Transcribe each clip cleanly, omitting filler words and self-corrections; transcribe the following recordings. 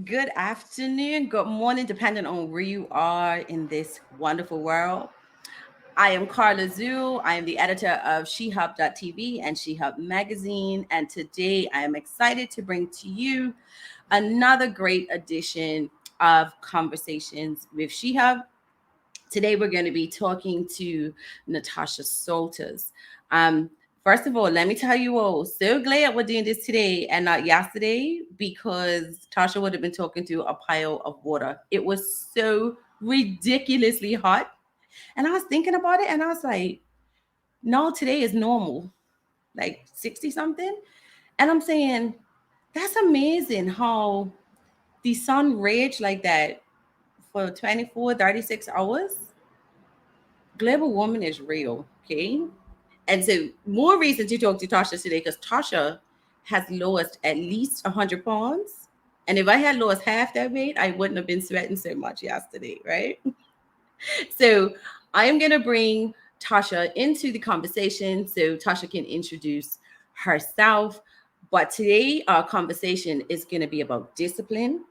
Good afternoon, good morning, depending on where you are in this wonderful world. I am Carla Zhu. I am the editor of SheHUB.tv and SheHUB Magazine. And today I am excited to bring to you another great edition of Conversations with SheHUB. Today we're going to be talking to Natasha Saltus. Um, First of all, let me tell you all, so glad we're doing this today and not yesterday because Tasha would have been talking to a pile of water. It was so ridiculously hot. And I was thinking about it and I was like, no, today is normal, like 60 something. And I'm saying, that's amazing how the sun raged like that for 24, 36 hours. Global warming is real, okay? And so more reason to talk to Tasha today because Tasha has lost at least 100 pounds. And if I had lost half that weight, I wouldn't have been sweating so much yesterday, right? So I am going to bring Tasha into the conversation so Tasha can introduce herself. But today, our conversation is going to be about discipline,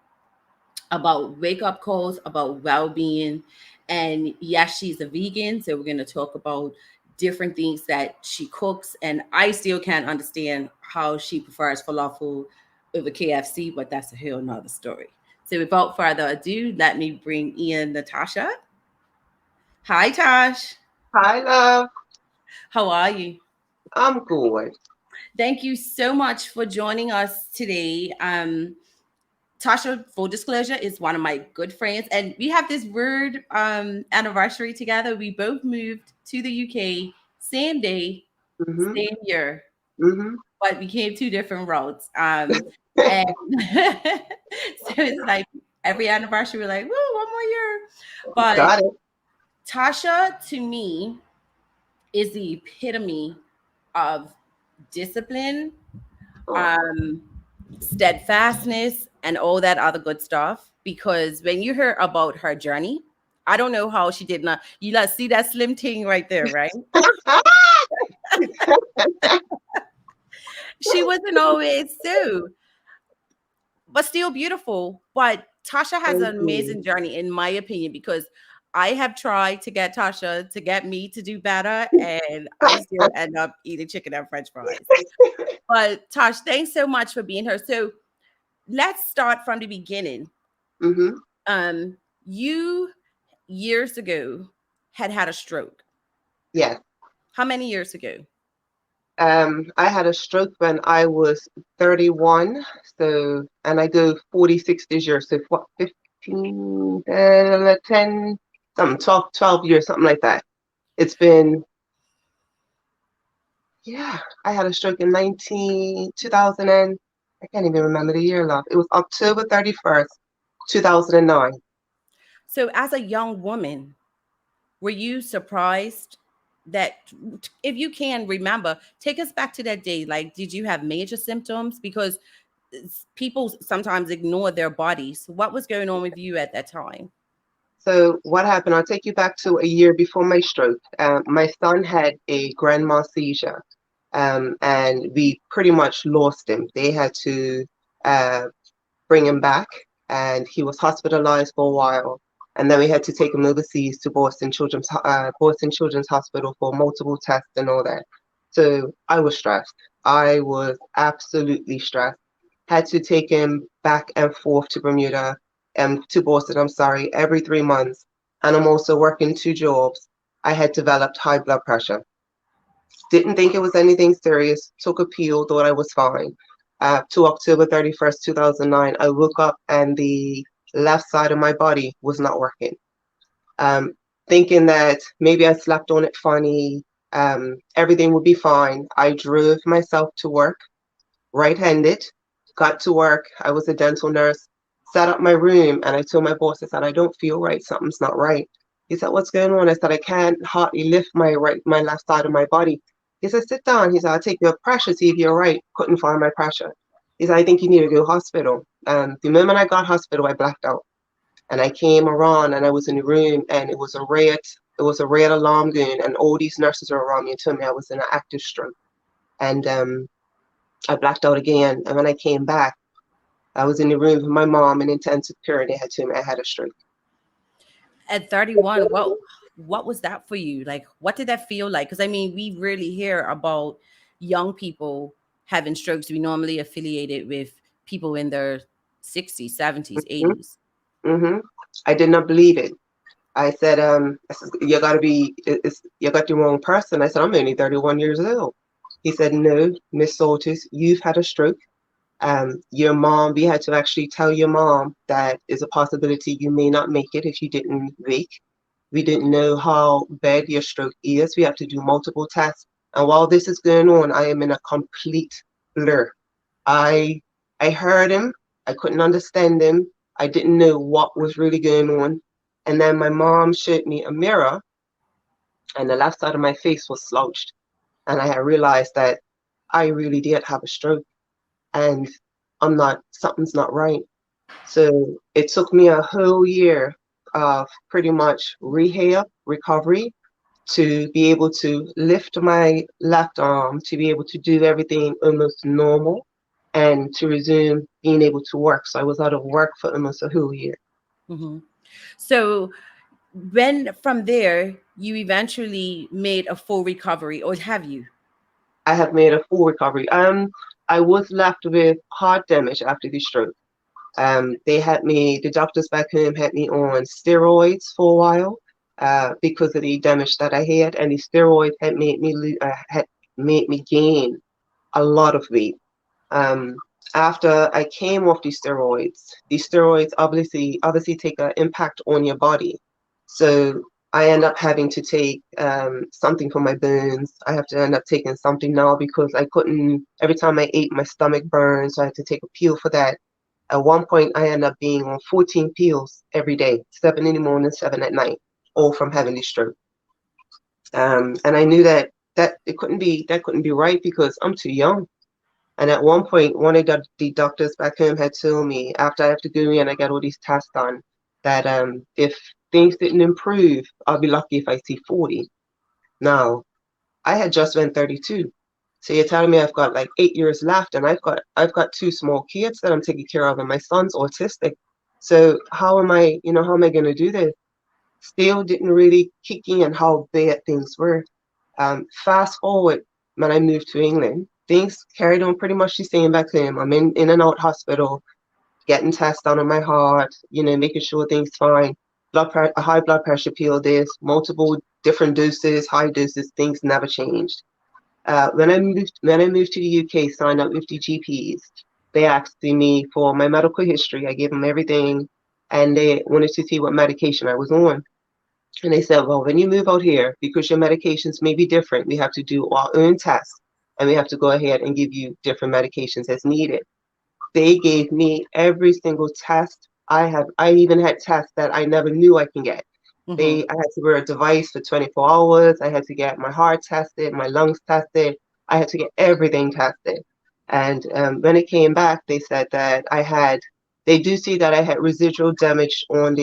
about wake up calls, about well being. And yes, she's a vegan. So we're going to talk about different things that she cooks. And I still can't understand how she prefers falafel over KFC, but that's a whole nother story. So without further ado, let me bring in Natasha. Hi, Tosh. Hi, love. How are you? I'm good. Thank you so much for joining us today. Tasha, full disclosure, is one of my good friends, and we have this weird anniversary together. We both moved to the UK same day, Mhm. same year, Mhm. but we came two different roads. And so it's like every anniversary, we're like, "Woo, one more year!" But Got it. Tasha, to me, is the epitome of discipline, Oh, um, steadfastness, and all that other good stuff. Because when you hear about her journey, I don't know how she did not. You like see that slim thing right there, right? She wasn't always so, but still beautiful. But Tasha has thank an you. amazing journey, in my opinion, because I have tried to get Tasha to get me to do better, and I still end up eating chicken and French fries. But Tosh, thanks so much for being here. So let's start from the beginning. Mhm. You years ago had a stroke. Yes. How many years ago? I had a stroke when I was 31. So, and I go 46 this year. So, what, 15, 10, something, 12 years, something like that. It's been, yeah, I had a stroke in 2000 and I can't even remember the year, love. It was October 31st, 2009. So, as a young woman, were you surprised that, if you can remember, take us back to that day? Like, did you have major symptoms? Because people sometimes ignore their bodies. What was going on with you at that time? So what happened? I'll take you back to a year before my stroke. My son had a grand mal seizure, and we pretty much lost him. They had to uh, bring him back, and he was hospitalized for a while. And then we had to take him overseas to Boston Children's Hospital for multiple tests and all that. So I was stressed. I was absolutely stressed. Had to take him back and forth to Bermuda, to Boston, I'm sorry, every 3 months. And I'm also working two jobs. I had developed high blood pressure. Didn't think it was anything serious, took a pill, thought I was fine. To October 31st, 2009, I woke up and the left side of my body was not working. Um, Thinking that maybe I slept on it funny, everything would be fine. I drove myself to work right-handed, got to work. I was a dental nurse, set up my room, and I told my boss, I said, I don't feel right. Something's not right. He said, what's going on? I said, I can't hardly lift my left side of my body. He said, sit down. He said, I'll take your pressure, see if you're right. Couldn't find my pressure. He said, I think you need to go hospital. The moment I got hospital, I blacked out. And I came around and I was in the room and it was a red alarm going and all these nurses were around me and told me I was in an active stroke. And I blacked out again. And when I came back, I was in the room with my mom in intensive care, and they had told me I had a stroke. At 31, what was that for you? Like, what did that feel like? Because I mean, we rarely hear about young people having strokes. We normally affiliated with people in their 60s, 70s, Hmm. 80s. Hmm. I did not believe it. I said, you gotta be, you got the wrong person. I said, I'm only 31 years old. He said, no, Miss Saltus, you've had a stroke. Your mom, we had to actually tell your mom that is a possibility you may not make it if you didn't wake. We didn't know how bad your stroke is. We have to do multiple tests. And while this is going on, I am in a complete blur. I I heard him. I couldn't understand him. I didn't know what was really going on. And then my mom showed me a mirror, and the left side of my face was slouched. And I had realized that I really did have a stroke, and something's not right. So it took me a whole year of pretty much rehab, recovery, to be able to lift my left arm, to be able to do everything almost normal, and to resume being able to work. So I was out of work for almost a whole year. Hmm. So when from there, you eventually made a full recovery, or have you? I have made a full recovery. I was left with heart damage after the stroke. The doctors back home had me on steroids for a while, because of the damage that I had, and the steroids had made me gain a lot of weight. Um, After I came off these steroids obviously take an impact on your body. So I end up having to take something for my bones. I have to end up taking something now because I couldn't. Every time I ate, my stomach burned, so I had to take a pill for that. At one point, I ended up being on 14 pills every day, 7 in the morning, 7 at night, all from having this stroke. And I knew that it couldn't be right because I'm too young. And at one point, one of the doctors back home had told me after I have to go in and I get all these tests done that if things didn't improve, I'll be lucky if I see 40. Now, I had just been 32. So you're telling me I've got like 8 years left, and I've got two small kids that I'm taking care of, and my son's autistic. So how am I going to do this? Still didn't really kick in how bad things were. Fast forward, when I moved to England, things carried on pretty much the same back then. I'm in and out hospital, getting tests done on my heart, making sure things fine. A high blood pressure pill, this, multiple different doses, high doses, things never changed. When I moved to the UK, signed up with the GPs, they asked me for my medical history. I gave them everything, and they wanted to see what medication I was on. And they said, well, when you move out here, because your medications may be different, we have to do our own tests, and we have to go ahead and give you different medications as needed. They gave me every single test I have. I even had tests that I never knew I can get. Hmm. I had to wear a device for 24 hours. I had to get my heart tested, my lungs tested. I had to get everything tested. And when it came back, they said that they do see that I had residual damage on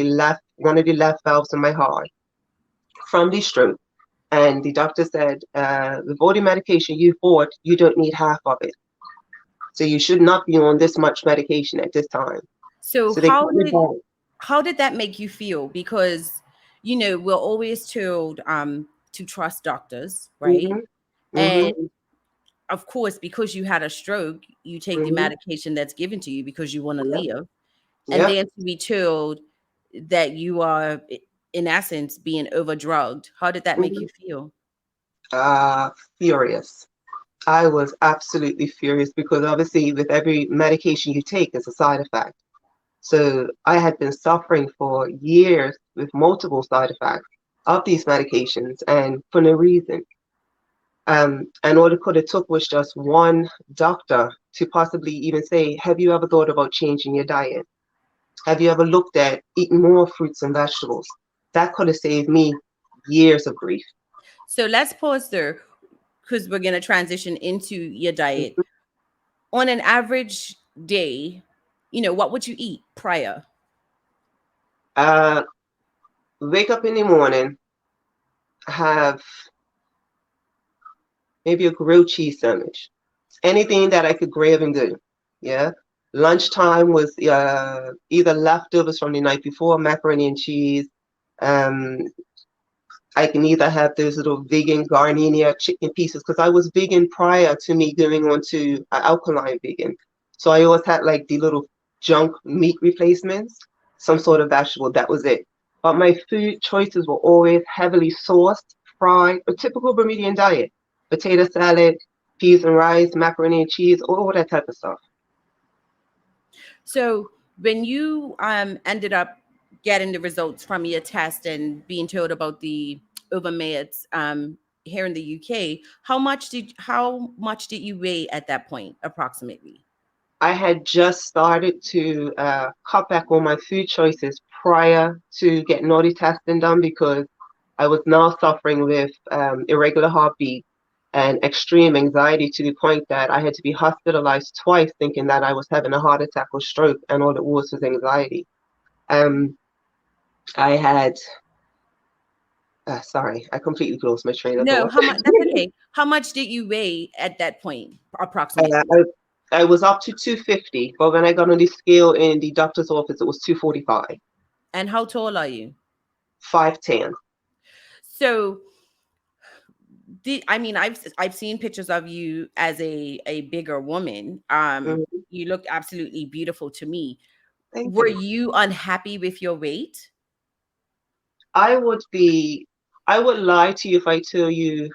one of the left valves in my heart from the stroke. And the doctor said, with all the medication you've bought, you don't need half of it. So you should not be on this much medication at this time. So So they cut me back. how did that make you feel? Because we're always told to trust doctors, right? Hmm. And Hmm. of course, because you had a stroke, you take the Hmm. medication that's given to you because you want to Yep. live. And Yep. then to be told that you are, in essence, being overdrugged. How did that make Hmm. you feel? Furious. I was absolutely furious because obviously with every medication you take, it's a side effect. So I had been suffering for years with multiple side effects of these medications and for no reason. And all it could have took was just one doctor to possibly even say, have you ever thought about changing your diet? Have you ever looked at eating more fruits and vegetables? That could have saved me years of grief. So let's pause there because we're going to transition into your diet. On an average day, what would you eat prior? Uh, Wake up in the morning, have maybe a grilled cheese sandwich, anything that I could grab and do. Yeah. Lunchtime was either leftovers from the night before, macaroni and cheese. Um, I can either have those little vegan Garninia chicken pieces because I was vegan prior to me going on to alkaline vegan. So I always had like the little junk meat replacements, some sort of vegetable. That was it. But my food choices were always heavily sauced, fried, a typical Bermudian diet. Potato salad, peas and rice, macaroni and cheese, all that type of stuff. So when you ended up getting the results from your test and being told about the overmeds here in the UK, how much did you weigh at that point approximately? I had just started to cut back on my food choices prior to getting all the testing done because I was now suffering with irregular heartbeat and extreme anxiety to the point that I had to be hospitalized twice thinking that I was having a heart attack or stroke, and all it was anxiety. Um, I had, sorry, I completely lost my train of No, thought. how much? That's okay. How much did you weigh at that point Uh, approximately? I, I was up to 250, but when I got on the scale in the doctor's office, it was 245, And how tall are you? 5'10". So I mean, I've seen pictures of you as a bigger woman. Mhm. You look absolutely beautiful to me. Thank Were you. you unhappy with your weight? I would be, I would lie to you if I tell you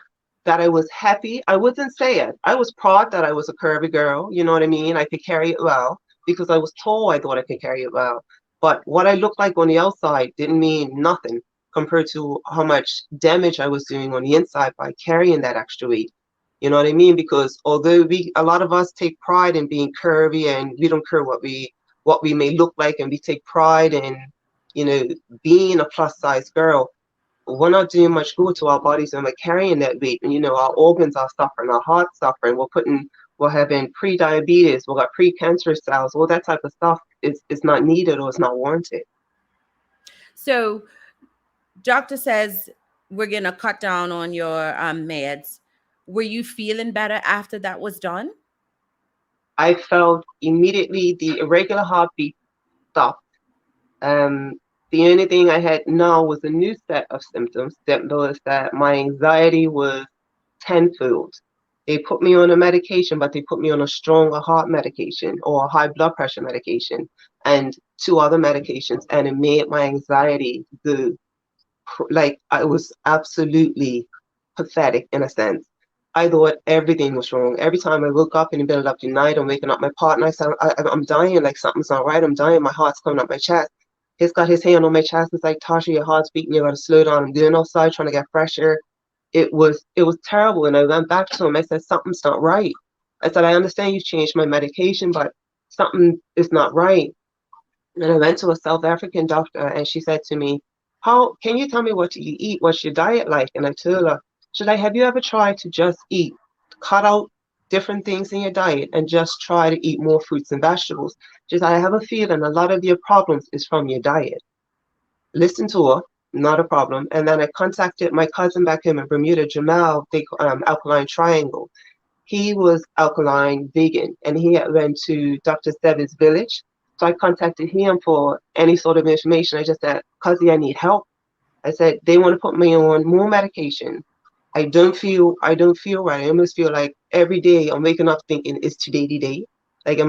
that I was happy. I wouldn't say it. I was proud that I was a curvy girl. You know what I mean? I could carry it well because I was tall. I thought I could carry it well. But what I looked like on the outside didn't mean nothing compared to how much damage I was doing on the inside by carrying that extra weight. You know what I mean? Because although a lot of us take pride in being curvy and we don't care what we may look like, and we take pride in, you know, being a plus size girl, we're not doing much good to our bodies when we're carrying that weight. And, you know, our organs are suffering, our heart's suffering. We're having pre-diabetes, we've got pre-cancer cells, all that type of stuff is not needed or it's not warranted. So doctor says we're gonna cut down on your meds. Were you feeling better after that was done? I felt immediately the irregular heartbeat stopped. Um, the only thing I had now was a new set of symptoms that was that my anxiety was tenfold. They put me on a medication, but they put me on a stronger heart medication or a high blood pressure medication and two other medications, and it made my anxiety go like I was absolutely pathetic in a sense. I thought everything was wrong. Every time I woke up in the middle of the night, I'm waking up my partner. I'm dying, like something's not right. I'm dying. My heart's coming up my chest. He's got his hand on my chest. It's like, Tasha, your heart's beating. You got to slow down. I'm going outside trying to get fresh air. It was terrible. And I went back to him. I said, something's not right. I said, I understand you changed my medication, but something is not right. And I went to a South African doctor and she said to me, how can you tell me what you eat? What's your diet like? And I told her, should I have you ever tried to just eat, cut out different things in your diet and just try to eat more fruits and vegetables? She said, I have a feeling a lot of your problems is from your diet. Listen to her, not a problem. And then I contacted my cousin back home in Bermuda, Jamal, big alkaline triangle. He was alkaline vegan and he had went to Dr. Seve's village. So I contacted him for any sort of information. I just said, Cuzzy, I need help. I said, they want to put me on more medication. I don't feel right. I almost feel like every day I'm waking up thinking, is today the day? Like,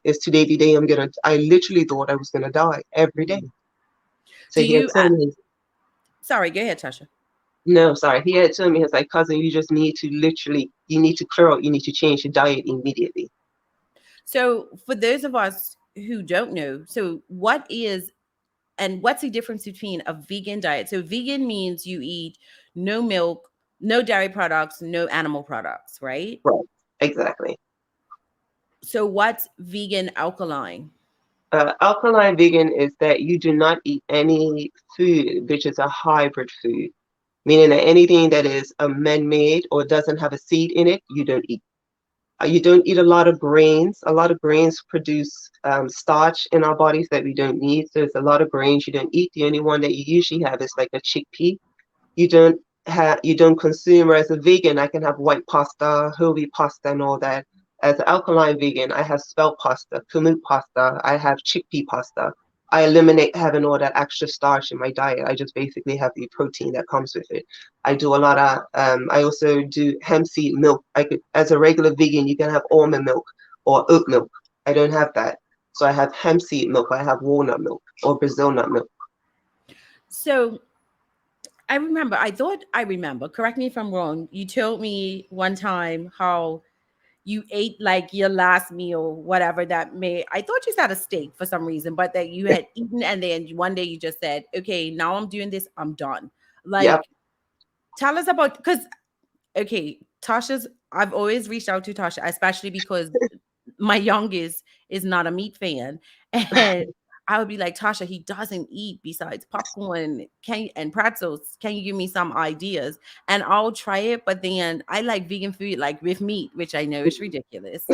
is today the day I literally thought I was gonna die every day. So Do he had you? told me, Sorry, go ahead, Tasha. no, sorry. He had told me, he was like, cousin, you need to clear out, you need to change your diet immediately. So for those of us who don't know, so what's the difference between a vegan diet? So vegan means you eat no milk, no dairy products, no animal products, right? Right, exactly. So what's vegan alkaline? Alkaline vegan is that you do not eat any food which is a hybrid food, meaning that anything that is a man-made or doesn't have a seed in it, you don't eat. You don't eat a lot of grains. A lot of grains produce starch in our bodies that we don't need. So there's a lot of grains you don't eat. The only one that you usually have is like a chickpea. You don't consume, or as a vegan, I can have white pasta, whole wheat pasta and all that. As an alkaline vegan, I have spelt pasta, kamut pasta, I have chickpea pasta. I eliminate having all that extra starch in my diet. I just basically have the protein that comes with it. I do a lot of, I also do hemp seed milk. I could, as a regular vegan, you can have almond milk or oat milk. I don't have that. So I have hemp seed milk, I have walnut milk or Brazil nut milk. So I thought I remember, correct me if I'm wrong. You told me one time how you ate like your last meal, whatever that may. I thought you said a steak for some reason, but that you had eaten and then one day you just said, okay, now I'm doing this, I'm done. Yep. Like, tell us about, because, okay, Tasha's, I've always reached out to Tasha, especially because my youngest is not a meat fan. And I would be like, Tasha, he doesn't eat besides popcorn and pretzels. Can you give me some ideas? And I'll try it. But then I like vegan food, like with meat, which I know is ridiculous.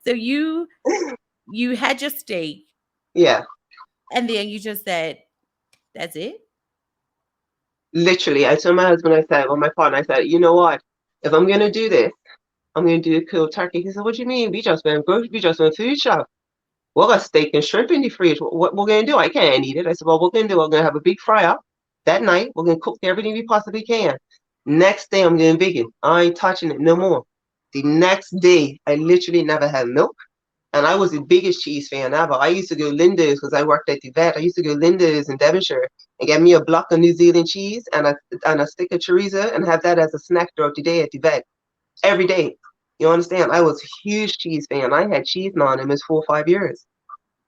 So you had your steak Yeah, and then you just said, that's it? literally. I told my husband, I said, well, my partner, I said, you know what? If I'm gonna do this, I'm gonna do a cold turkey. He said, what do you mean? We just went food shop. We got steak and shrimp in the fridge. What we're gonna do? I can't eat it. I said, well, we're gonna do, we're gonna have a big fry up that night. We're gonna cook everything we possibly can. Next day, I'm going vegan. I ain't touching it no more. The next day, I literally never had milk. And I was the biggest cheese fan ever. I used to go Linda's because I worked at the vet. I used to go Linda's in Devonshire and get me a block of New Zealand cheese and a stick of chorizo and have that as a snack throughout the day at the vet every day. You understand? I was a huge cheese fan. I had cheese now in almost 4 or 5 years.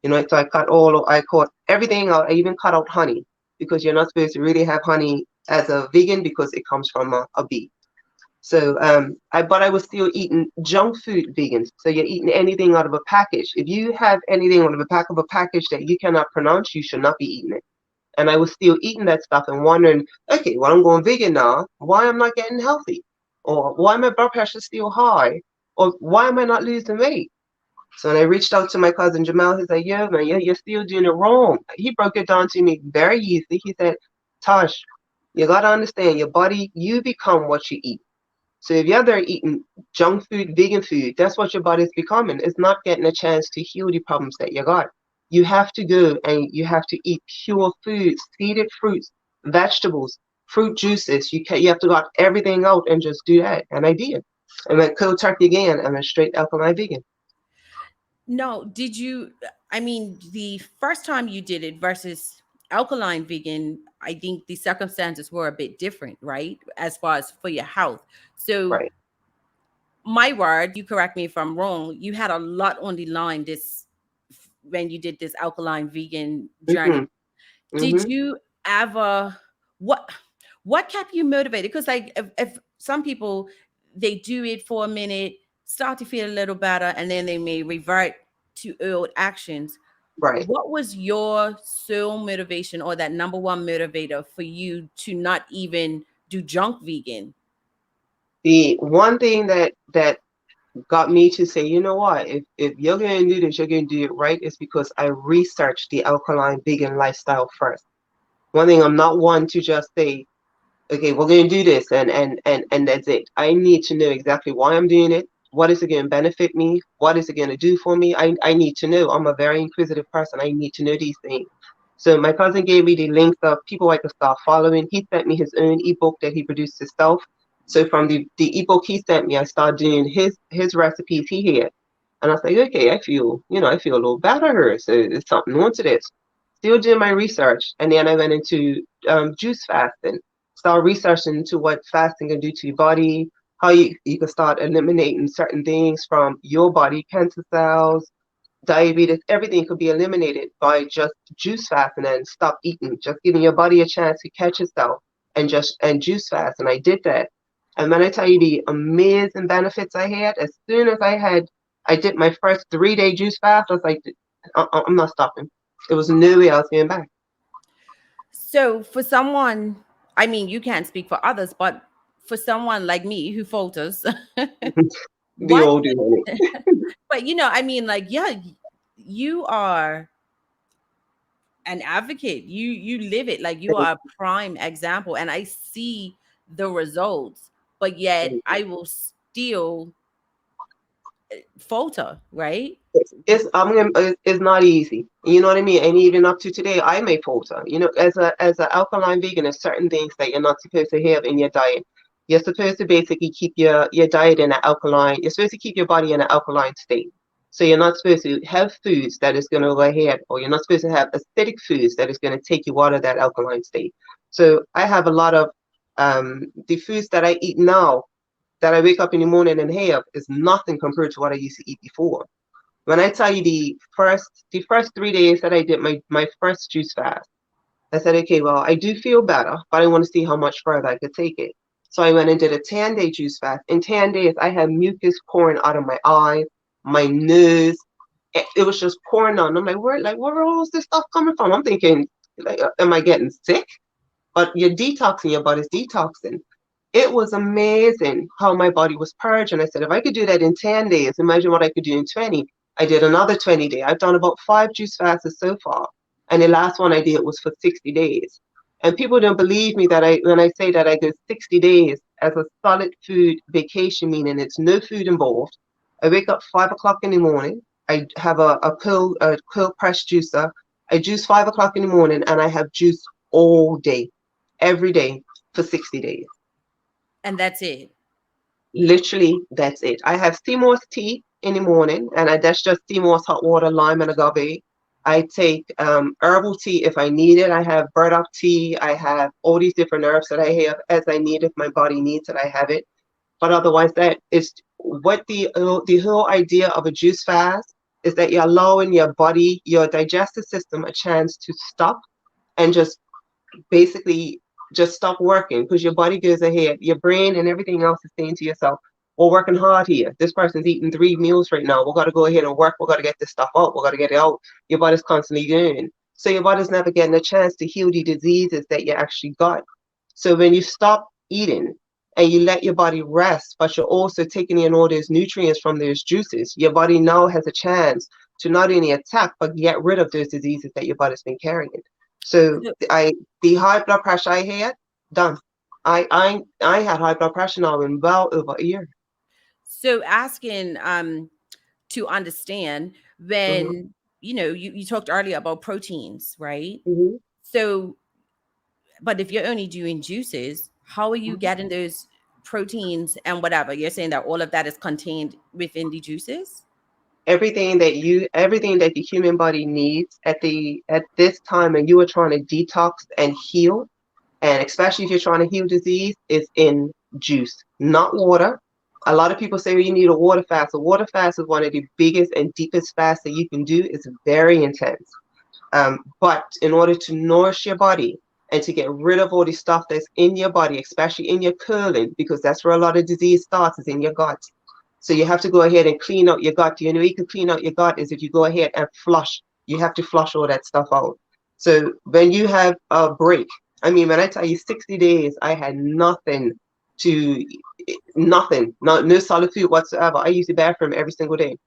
You know, so I caught everything out. I even cut out honey because you're not supposed to really have honey as a vegan because it comes from a bee. So but I was still eating junk food vegans. So you're eating anything out of a package. If you have anything out of a pack of a package that you cannot pronounce, you should not be eating it. And I was still eating that stuff and wondering, okay, well I'm going vegan now. Why am I not getting healthy? Or why my blood pressure still high? Or why am I not losing weight? So when I reached out to my cousin Jamal, he said, yeah, man, you're still doing it wrong. He broke it down to me very easily. He said, Tosh, you got to understand your body, you become what you eat. So if you're there eating junk food, vegan food, that's what your body's becoming. It's not getting a chance to heal the problems that you got. You have to go and you have to eat pure foods, seeded fruits, vegetables, fruit juices. You have to got everything out and just do that. And I did. I went cold turkey again. I went straight alkaline vegan. No, did you? I mean, the first time you did it versus alkaline vegan, I think the circumstances were a bit different, right? As far as for your health. So, Right. my word, you correct me if I'm wrong, you had a lot on the line this when you did this alkaline vegan journey. Mm-hmm. Did Mm-hmm. you ever what what kept you motivated? Because like if some people they do it for a minute, start to feel a little better, and then they may revert to old actions. Right. What was your sole motivation or that number one motivator for you to not even do junk vegan? The one thing that got me to say, you know what, if you're gonna do this, you're gonna do it right, is because I researched the alkaline vegan lifestyle first. One thing, I'm not one to just say, okay, we're going to do this and that's it. I need to know exactly why I'm doing it. What is it going to benefit me? What is it going to do for me? I need to know. I'm a very inquisitive person. I need to know these things. So my cousin gave me the links of people I could start following. He sent me his own ebook that he produced himself. So from the ebook he sent me, I started doing his recipes he had. And I was like, okay, I feel a little better here. So there's something on to this. Still doing my research. And then I went into juice fasting, start researching into what fasting can do to your body, how you can start eliminating certain things from your body, cancer cells, diabetes, everything could be eliminated by just juice fasting and stop eating, just giving your body a chance to catch itself and juice fast. And I did that. And when I tell you the amazing benefits I had, as soon as I did my first 3 day juice fast, I was like, I'm not stopping. There was no way I was going back. So for someone, I mean, you can't speak for others, but for someone like me who falters, We what all do, honey. but I mean, like, yeah, you are an advocate. You live it. Like you are a prime example. And I see the results, but yet I will still falter, right? It's not easy. You know what I mean? And even up to today, I may falter. You know, as an alkaline vegan, there's certain things that you're not supposed to have in your diet. You're supposed to basically keep your diet in an alkaline. You're supposed to keep your body in an alkaline state. So you're not supposed to have foods that is going to go ahead, or you're not supposed to have acidic foods that is going to take you out of that alkaline state. So I have a lot of the foods that I eat now that I wake up in the morning and have is nothing compared to what I used to eat before. When I tell you the first 3 days that I did my first juice fast, I said, okay, well, I do feel better, but I want to see how much further I could take it. So I went and did a 10-day juice fast. In 10 days, I had mucus pouring out of my eye, my nose. It was just pouring on. I'm like, where all this stuff coming from? I'm thinking, like, am I getting sick? But you're detoxing, your body's detoxing. It was amazing how my body was purging. I said, if I could do that in 10 days, imagine what I could do in 20. I did another 20 day. I've done about 5 juice fasts so far. And the last one I did was for 60 days. And people don't believe me that when I say that I go 60 days as a solid food vacation, meaning it's no food involved. I wake up 5 o'clock in the morning. I have a cold press juicer. I juice 5 o'clock in the morning and I have juice all day, every day for 60 days. And that's it. Literally, that's it. I have sea moss tea in the morning, and that's just sea moss, hot water, lime, and agave. I take herbal tea if I need it. I have burdock tea. I have all these different herbs that I have as I need. If my body needs it, I have it. But otherwise, that is what the whole idea of a juice fast is, that you're allowing your body, your digestive system, a chance to stop and just basically just stop working, because your body goes ahead, your brain and everything else is saying to yourself, we're working hard here. This person's eating 3 meals right now. We've got to go ahead and work. We've got to get this stuff out. We've got to get it out. Your body's constantly doing. So your body's never getting a chance to heal the diseases that you actually got. So when you stop eating and you let your body rest, but you're also taking in all those nutrients from those juices, your body now has a chance to not only attack, but get rid of those diseases that your body's been carrying. So So, the high blood pressure I had, done. I had high blood pressure now in well over a year. so asking to understand, Hmm. when you talked earlier about proteins, right? Hmm. So, but if you're only doing juices, how are you Hmm. getting those proteins and whatever? You're saying that all of that is contained within the juices? Everything that the human body needs at this time, and you are trying to detox and heal, and especially if you're trying to heal disease, is in juice, not water. A lot of people say, well, you need a water fast. A water fast is one of the biggest and deepest fasts that you can do. It's very intense. But in order to nourish your body and to get rid of all the stuff that's in your body, especially in your colon, because that's where a lot of disease starts, is in your gut. So you have to go ahead and clean out your gut. The only way you can clean out your gut is if you go ahead and flush. You have to flush all that stuff out. So when you have a break, I mean, when I tell you 60 days, I had to, nothing, no solid food whatsoever. I used the bathroom every single day.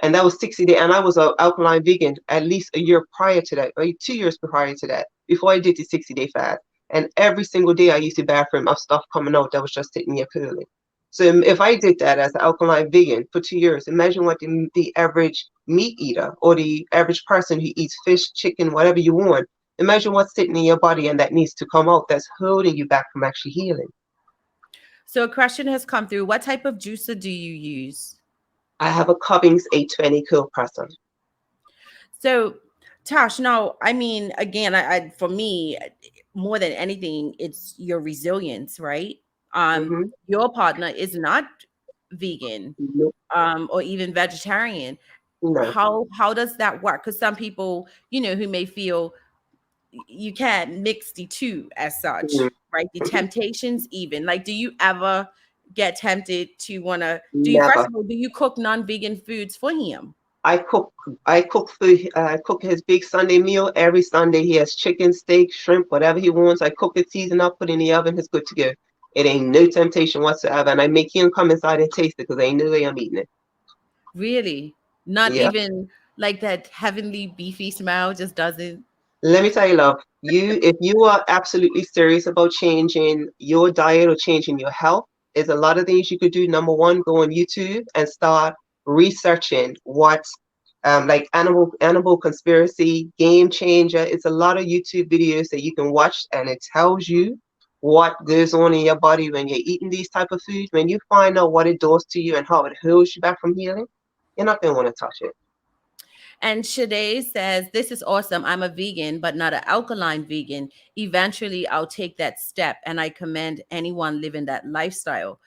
And that was 60 days. And I was an alkaline vegan at least a year prior to that, or 2 years prior to that, before I did the 60-day fast. And every single day I used the bathroom of stuff coming out that was just sitting here cooling. So if I did that as an alkaline vegan for 2 years, imagine what the average meat eater or the average person who eats fish, chicken, whatever you want, imagine what's sitting in your body and that needs to come out, that's holding you back from actually healing. So a question has come through. What type of juicer do you use? I have a Cummings 820 cold presser. So, Tosh, no, I mean, again, for me, more than anything, it's your resilience, right? Mm-hmm. Your partner is not vegan, No, or even vegetarian. no. How does that work? Because some people, who may feel you can't mix the two as such, Mm-hmm. right? The temptations, even like, do you ever get tempted to want to? Do you first Never. of all, do you cook non-vegan foods for him? I cook I cook food. I cook his big Sunday meal every Sunday. He has chicken, steak, shrimp, whatever he wants. I cook it, season up, put it in the oven. It's good to go. It ain't no temptation whatsoever, and I make him come inside and taste it because ain't no way I'm eating it. Really? Not Yeah. even like that heavenly beefy smell just doesn't. Let me tell you, love. If you are absolutely serious about changing your diet or changing your health, there's a lot of things you could do. Number one, go on YouTube and start researching what like animal conspiracy, game changer. It's a lot of YouTube videos that you can watch, and it tells you what goes on in your body when you're eating these type of foods. When you find out what it does to you and how it heals you back from healing, you're not gonna want to touch it. And Shade says, "This is awesome. I'm a vegan, but not an alkaline vegan. Eventually, I'll take that step, and I commend anyone living that lifestyle."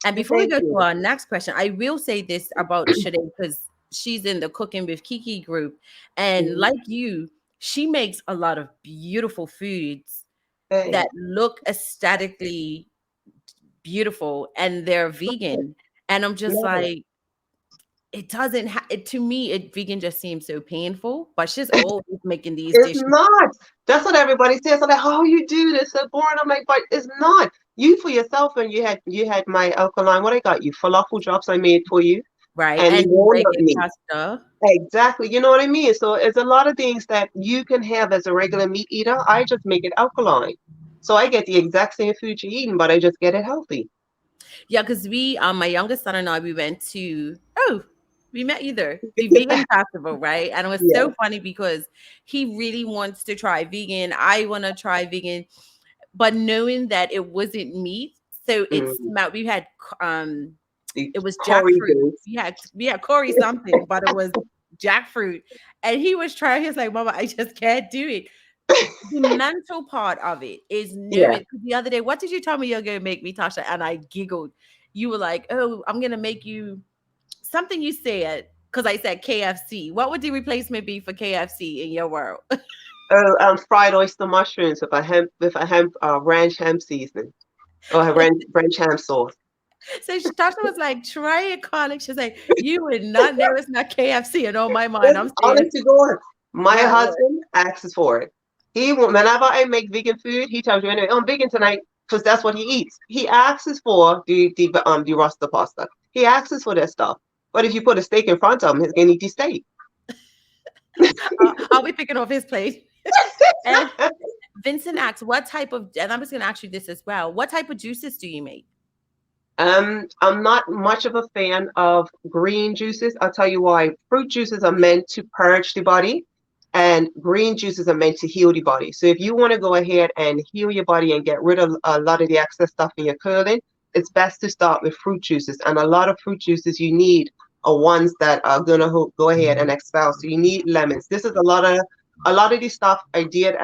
And Well, before we thank go to you. our next question, I will say this about Shade because she's in the Cooking with Kiki group. And Mhm. like you, she makes a lot of beautiful foods that Thanks. look aesthetically beautiful and they're vegan. And I'm just Yeah. like, it doesn't it to me, it vegan just seems so painful, but she's always making these It's dishes. not. That's what everybody says. I'm like, how you do this so boring? I'm like, but it's not. You for yourself, and you had my alkaline. What I got you? Falafel drops I made for you, Right. and the And walnut regular meat. pasta. Exactly. You know what I mean? So it's a lot of things that you can have as a regular meat eater. I just make it alkaline. So I get the exact same food you're eating, but I just get it healthy. Yeah, because we my youngest son and I, we went to we met either the vegan festival, right? And it was Yeah. so funny because he really wants to try vegan. I want to try vegan, but knowing that it wasn't meat, so it Mm-hmm. smelled. We had it was Corey jackfruit. goes. We had Corey something, but it was jackfruit. And he was trying, he was like, Mama, I just can't do it. The mental part of it is Yeah. knowing. 'Cause the other day, what did you tell me you're gonna make me, Tasha? And I giggled. You were like, "Oh, I'm gonna make you something." You said because I said KFC. What would the replacement be for KFC in your world? Fried oyster mushrooms with a ranch ham seasoning or a ranch ham sauce. So Tasha was like, "Try it, Carly." She's like, "You would not know it's not KFC." And on my mind, It's I'm saying, honest to God. My "My word." husband asks for it. Whenever I make vegan food, he tells me anyway, I'm vegan tonight because that's what he eats. He asks for the roster pasta. He asks for that stuff. But if you put a steak in front of him, he's gonna eat the steak. I'll be picking off his plate. And Vincent asks, "What type of?" And I'm just gonna ask you this as well. What type of juices do you make? I'm not much of a fan of green juices. I'll tell you why. Fruit juices are meant to purge the body, and green juices are meant to heal the body. So if you want to go ahead and heal your body and get rid of a lot of the excess stuff in your curling, it's best to start with fruit juices. And a lot of fruit juices you need are ones that are gonna go ahead and expel. So you need lemons. This is a lot of the stuff I did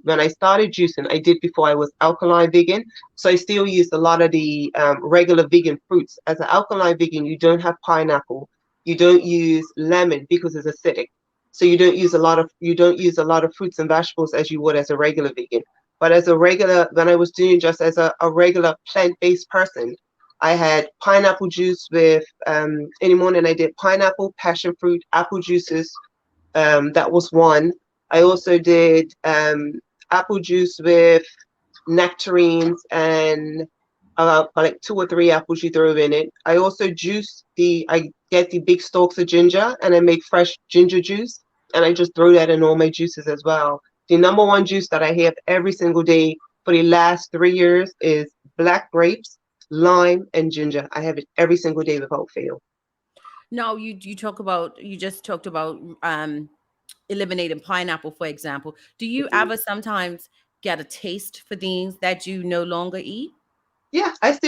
when I started juicing, I did before I was alkaline vegan. So I still use a lot of the regular vegan fruits. As an alkaline vegan, you don't have pineapple, you don't use lemon because it's acidic. So you don't use a lot of fruits and vegetables as you would as a regular vegan. But as a regular, when I was doing just as a regular plant-based person, I had pineapple juice with in the morning I did pineapple, passion fruit, apple juices. That was one. I also did apple juice with nectarines and like two or three apples you throw in it. I get the big stalks of ginger and I make fresh ginger juice and I just throw that in all my juices as well. The number one juice that I have every single day for the last 3 years is black grapes, lime, and ginger. I have it every single day without fail. No, you just talked about eliminating pineapple, for example. Do you ever sometimes get a taste for things that you no longer eat? Yeah, I'm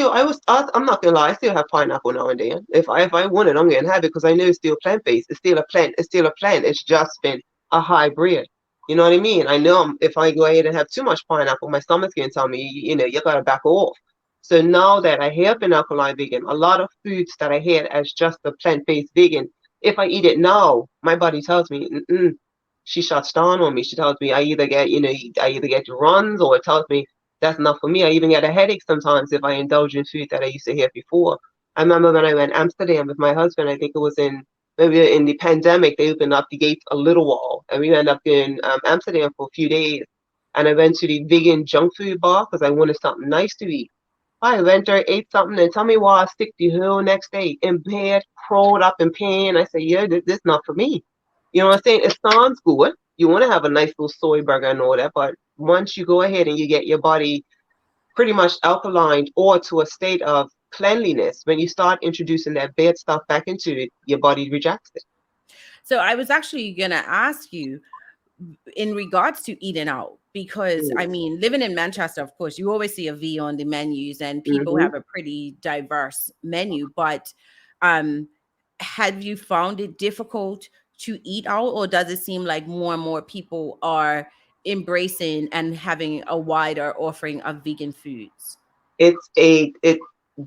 not gonna lie, I still have pineapple now and then. If I want it, I'm gonna have it because I know it's still plant-based. It's still a plant. It's still a plant. It's just been a hybrid. You know what I mean? I know if I go ahead and have too much pineapple, my stomach's gonna tell me, you gotta back off. So now that I have been alkaline vegan, a lot of foods that I had as just a plant-based vegan, if I eat it now, my body tells me, mm-mm, she shuts down on me. She tells me I either get runs or it tells me that's not for me. I even get a headache sometimes if I indulge in food that I used to have before. I remember when I went to Amsterdam with my husband, I think it was maybe in the pandemic, they opened up the gates a little while and we ended up in Amsterdam for a few days. And I went to the vegan junk food bar because I wanted something nice to eat. I went there, ate something, and tell me why I stick the whole next day in bed, crawled up in pain. I said, yeah, this not for me. You know what I'm saying? It sounds good. You want to have a nice little soy burger and all that, but once you go ahead and you get your body pretty much alkaline or to a state of cleanliness. When you start introducing that bad stuff back into it, your body rejects it. So I was actually going to ask you in regards to eating out, because I Mm. mean, living in Manchester, of course, you always see a V on the menus and people Hmm. have a pretty diverse menu. But um, have you found it difficult to eat out, or does it seem like more and more people are embracing and having a wider offering of vegan foods? It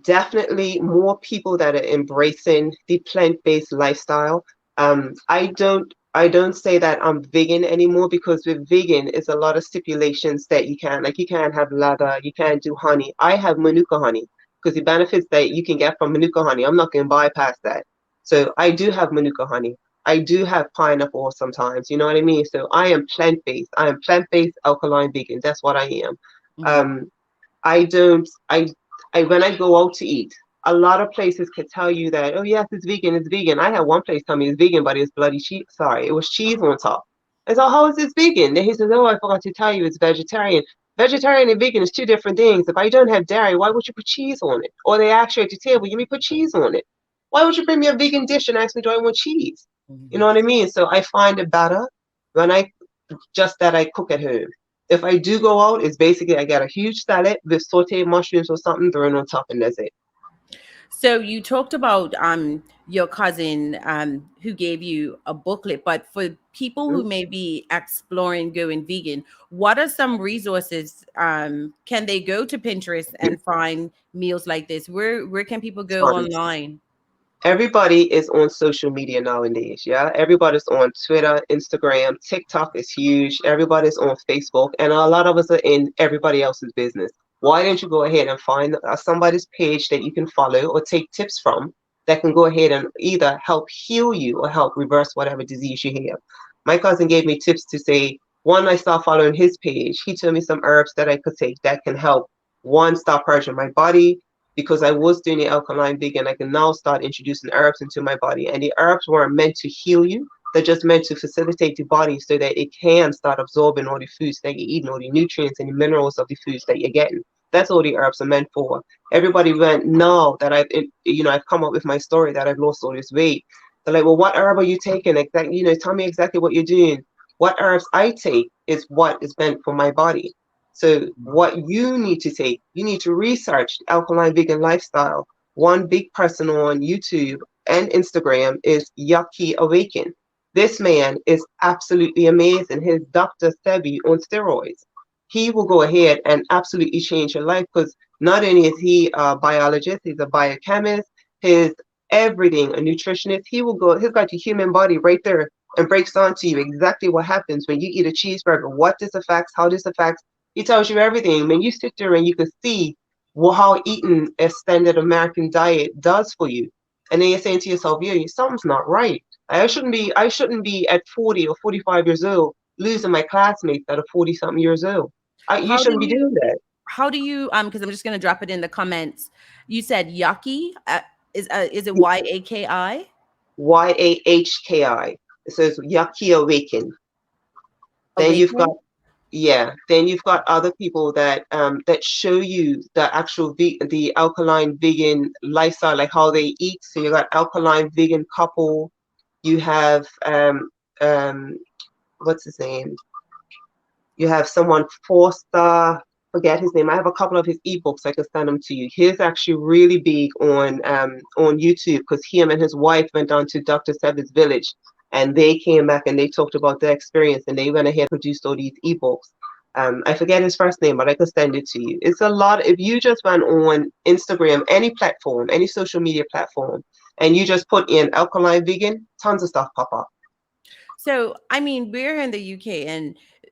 definitely more people that are embracing the plant-based lifestyle. I don't say that I'm vegan anymore, because with vegan is a lot of stipulations that you can, like, you can't have leather, you can't do honey. I have manuka honey because the benefits that you can get from manuka honey, I'm not going to bypass that. So I do have manuka honey. I do have pineapple sometimes, you know what I mean? So I am plant-based. I am plant-based alkaline vegan. That's what I am. Hmm. Um, I don't, I when I go out to eat, a lot of places could tell you that, oh yes, it's vegan, it's vegan. I had one place tell me it's vegan, but it's bloody cheese. Sorry, it was cheese on top. I said, how is this vegan? Then he says, oh, I forgot to tell you it's vegetarian. Vegetarian and vegan is two different things. If I don't have dairy, why would you put cheese on it? Or they ask you at the table, you may put cheese on it. Why would you bring me a vegan dish and ask me, do I want cheese? You know Hmm. what I mean? So I find it better when I just that I cook at home. If I do go out, it's basically I get a huge salad with sauteed mushrooms or something thrown on top, and that's it. So you talked about your cousin who gave you a booklet, but for people who Mm. may be exploring going vegan, what are some resources? Can they go to Pinterest and find meals like this? Where can people go Tons. online? Everybody is on social media nowadays. Yeah, everybody's on Twitter, Instagram, TikTok is huge. Everybody's on Facebook, and a lot of us are in everybody else's business. Why don't you go ahead and find somebody's page that you can follow or take tips from, that can go ahead and either help heal you or help reverse whatever disease you have. My cousin gave me tips to say, one, I start following his page. He told me some herbs that I could take that can help, one, stop purging my body, because I was doing the alkaline vegan. I can now start introducing herbs into my body. And the herbs weren't meant to heal you. They're just meant to facilitate the body so that it can start absorbing all the foods that you're eating, all the nutrients and the minerals of the foods that you're getting. That's all the herbs are meant for. Everybody went, now that I've come up with my story that I've lost all this weight. They're like, well, what herb are you taking? Exactly, tell me exactly what you're doing. What herbs I take is what is meant for my body. So what you need to take, you need to research the alkaline vegan lifestyle. One big person on YouTube and Instagram is Yucky Awaken. This man is absolutely amazing. His Dr. Sebi on steroids. He will go ahead and absolutely change your life, because not only is he a biologist, he's a biochemist, his everything, a nutritionist. He's got your human body right there and breaks down to you exactly what happens when you eat a cheeseburger, what this affects, how this affects. He tells you everything. When you sit there and you can see how eating a standard American diet does for you, and then you're saying to yourself, "Yeah, something's not right. I shouldn't be at 40 or 45 years old losing my classmates that are 40 something years old. You How do shouldn't be you doing that." how do you because I'm just gonna drop it in the comments. You said yucky. Is it YAKI? YAHKI. It says Yaki Awaken. Then you've got Awaken? Yeah, then you've got other people that show you the actual the alkaline vegan lifestyle, like how they eat. So you got alkaline vegan couple. You have um what's his name? You have someone Forster, forget his name. I have a couple of his ebooks. I can send them to you. He's actually really big on YouTube, because him and his wife went down to Dr. Sebi's village, and they came back and they talked about their experience, and they went ahead and produced all these ebooks. I forget his first name, but I could send it to you. It's a lot. If you just went on Instagram, any platform, any social media platform, and you just put in alkaline vegan, tons of stuff pop up. So, I mean, we're in the UK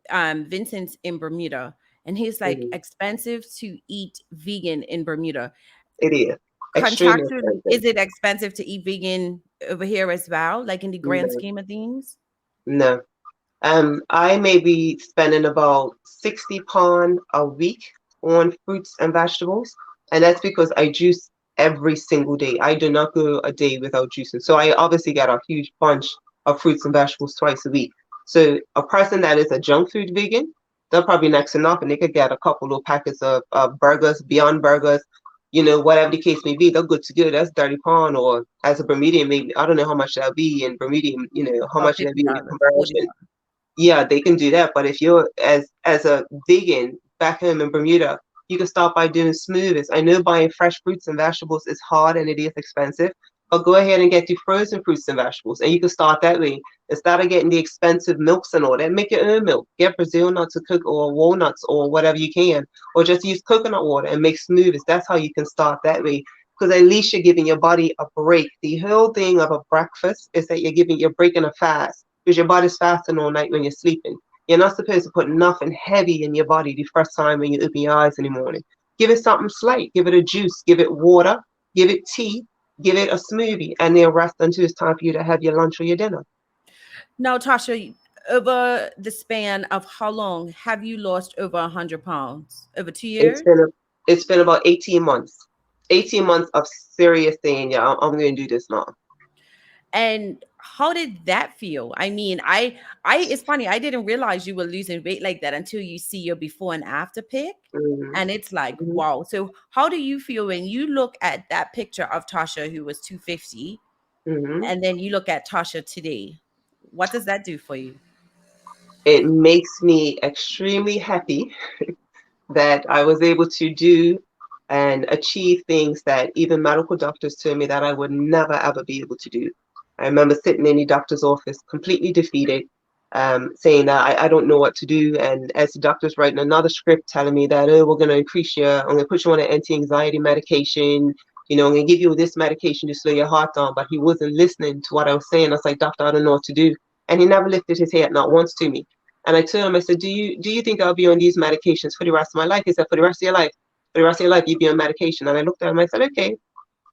and Vincent's in Bermuda, and he's like Mhm. expensive to eat vegan in Bermuda. It is extremely Contractually, expensive. is it expensive to eat vegan over here as well, like in the grand No, scheme of things? no. I may be spending about £60 a week on fruits and vegetables, and that's because I juice every single day. I do not go a day without juicing. So I obviously get a huge bunch of fruits and vegetables twice a week. So a person that is a junk food vegan, they're probably next enough, and they could get a couple of packets of burgers, Beyond Burgers. whatever the case may be, they're good to go. That's 30 pound, or as a Bermudian, maybe I don't know how much that'll be in Bermudian, how About much that'll be in $50, conversion. $40. Yeah, they can do that. But if you're as a vegan back home in Bermuda, you can start by doing smoothies. I know buying fresh fruits and vegetables is hard and it is expensive, but go ahead and get your frozen fruits and vegetables, and you can start that way. Instead of getting the expensive milks and all that, make your own milk. Get Brazil nuts to cook, or walnuts, or whatever you can, or just use coconut water and make smoothies. That's how you can start that way. Because at least you're giving your body a break. The whole thing of a breakfast is that you're breaking a fast, because your body's fasting all night when you're sleeping. You're not supposed to put nothing heavy in your body the first time when you open your eyes in the morning. Give it something slight. Give it a juice. Give it water. Give it tea. Give it a smoothie, and then rest until it's time for you to have your lunch or your dinner. Now, Tasha, over the span of how long have you lost over 100 pounds? Over two It's years? been a, it's been about 18 months. 18 months of serious saying, yeah, I'm going to do this now. And how did that feel? I mean, I it's funny, I didn't realize you were losing weight like that until you see your before and after pic. Hmm. And it's like, Hmm. wow. So how do you feel when you look at that picture of Tasha who was 250 Hmm. and then you look at Tasha today? What does that do for you? It makes me extremely happy that I was able to do and achieve things that even medical doctors told me that I would never ever be able to do. I remember sitting in the doctor's office completely defeated, saying that I don't know what to do. And as the doctor's writing another script telling me that, oh, we're going to I'm going to put you on an anti-anxiety medication. I'm going to give you this medication to slow your heart down. But he wasn't listening to what I was saying. I was like, doctor, I don't know what to do. And he never lifted his head, not once to me. And I told him, I said, do you think I'll be on these medications for the rest of my life? He said, for the rest of your life. For the rest of your life, you'll be on medication. And I looked at him, I said, okay.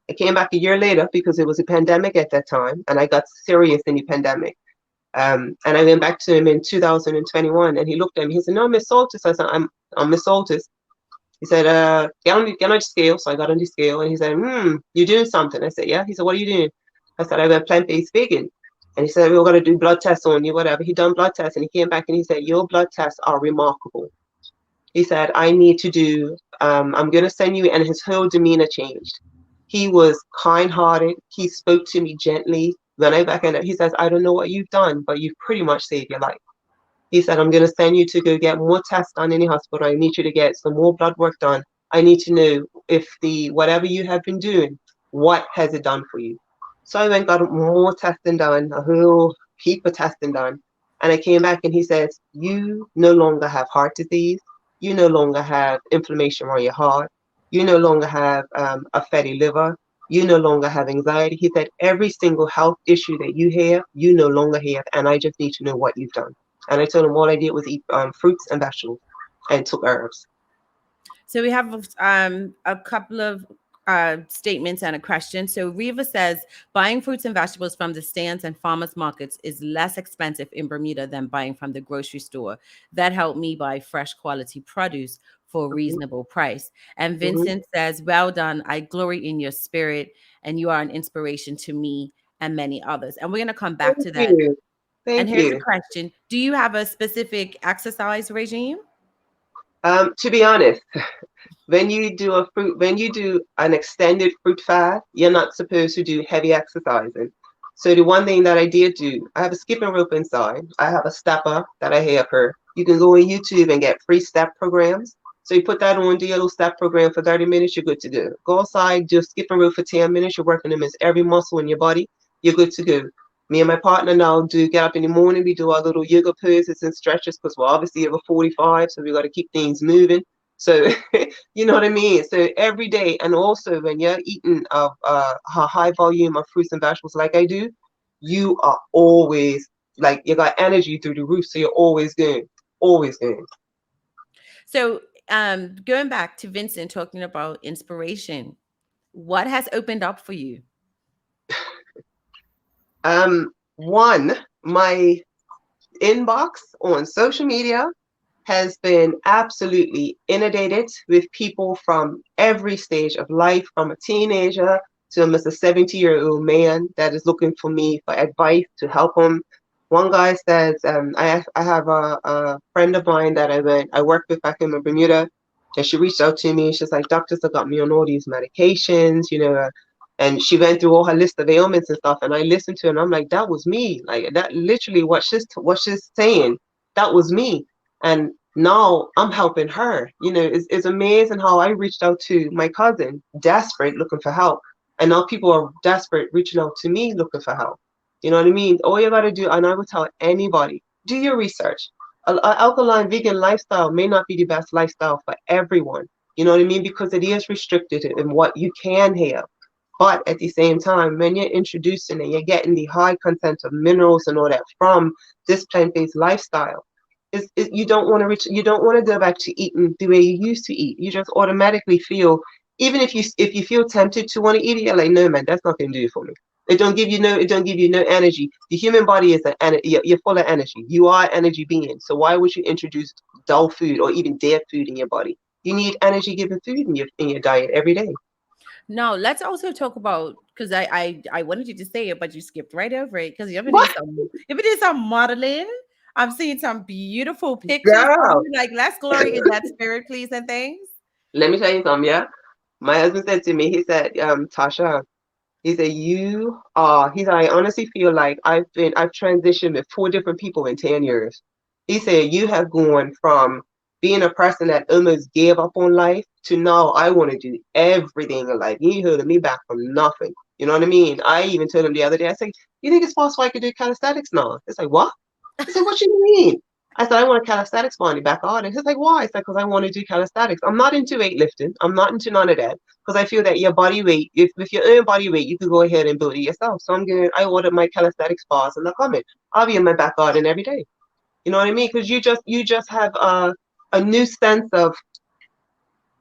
I came back a year later because it was a pandemic at that time, and I got serious in the pandemic. And I went back to him in 2021, and he looked at me. He said, "No, Miss Saltus." I said, "I'm Miss Saltus." He said, get on the scale." So I got on the scale, and he said, "You're doing something." I said, "Yeah." He said, "What are you doing?" I said, "I went plant-based vegan." And he said, "We're going to do blood tests on you, whatever." He done blood tests, and he came back and he said, "Your blood tests are remarkable." He said, "I need to do, I'm going to send you," and his whole demeanor changed. He was kind-hearted. He spoke to me gently. When I back in, he says, "I don't know what you've done, but you've pretty much saved your life." He said, "I'm going to send you to go get more tests done in the hospital. I need you to get some more blood work done. I need to know if whatever you have been doing, what has it done for you?" So I went got more testing done, a whole heap of testing done. And I came back and he says, "You no longer have heart disease. You no longer have inflammation around your heart. You no longer have a fatty liver. You no longer have anxiety." He said, "Every single health issue that you no longer have. And I just need to know what you've done." And I told him all I did was eat fruits and vegetables and took herbs. So we have a couple of statements and a question. So Reva says buying fruits and vegetables from the stands and farmers markets is less expensive in Bermuda than buying from the grocery store. That helped me buy fresh quality produce for a Hmm. reasonable price. And Hmm. Vincent says, well done. I glory in your spirit and you are an inspiration to me and many others. And we're going to come back Thank to that. you. And Thank here's the you. question. Do you have a specific exercise regime? To be honest, when you do an extended fruit fast, you're not supposed to do heavy exercising. So the one thing that I did do, I have a skipping rope inside. I have a stepper that I have her. You can go on YouTube and get free step programs. So you put that on, do your little step program for 30 minutes, you're good to go. Go outside, do a skipping rope for 10 minutes, you're working them as every muscle in your body, you're good to go. Me and my partner now do get up in the morning, we do our little yoga poses and stretches because we're obviously over 45, so we got to keep things moving. So you know what I mean? So every day, and also when you're eating a high volume of fruits and vegetables like I do, you are always like you got energy through the roof. So you're always going, always going. So, going back to Vincent talking about inspiration, what has opened up for you? One, my inbox on social media has been absolutely inundated with people from every stage of life, from a teenager to almost a 70-year-old man that is looking for me for advice to help him. One guy says, I have a friend of mine that I worked with back in Bermuda. And she reached out to me and she's like, doctors have got me on all these medications, and she went through all her list of ailments and stuff. And I listened to her and I'm like, that was me. Like that literally what she's saying, that was me. And now I'm helping her. It's amazing how I reached out to my cousin, desperate, looking for help. And now people are desperate reaching out to me looking for help. You know what I mean? All you gotta do, and I would tell anybody, do your research. Alkaline vegan lifestyle may not be the best lifestyle for everyone. You know what I mean? Because it is restricted in what you can have. But at the same time, when you're introducing and you're getting the high content of minerals and all that from this plant-based lifestyle, you don't want to you don't want to go back to eating the way you used to eat. You just automatically feel, even if you feel tempted to want to eat it, you're like, no man, that's not gonna do it for me. It don't give you no energy. The human body is you're full of energy. You are an energy being. So why would you introduce dull food or even dead food in your body? You need energy giving food in your diet every day. Now, let's also talk about, because I wanted you to say it, but you skipped right over it because What, you've been doing some modeling. I'm seeing some beautiful pictures of girl? you. Like, let's glory in that spirit, please, and things. Let me tell you something, yeah? My husband said to me, he said, Tasha, he said, he said, I honestly feel like I've transitioned with 4 different people in 10 years. He said, you have gone from being a person that almost gave up on life to now I want to do everything in life. You ain't holding me back from nothing. You know what I mean? I even told him the other day, I said, you think it's possible I could do calisthenics now? It's like, what? I said, what you mean? I said, I want a calisthenics body back on. And he's like, why? I said, because I want to do calisthenics. I'm not into weightlifting. I'm not into none of that. Because I feel that your body weight, if with your own body weight, you could go ahead and build it yourself. So I ordered my calisthenics bars and they're coming. I'll be in my back garden every day. You know what I mean? Because you just have a new sense of,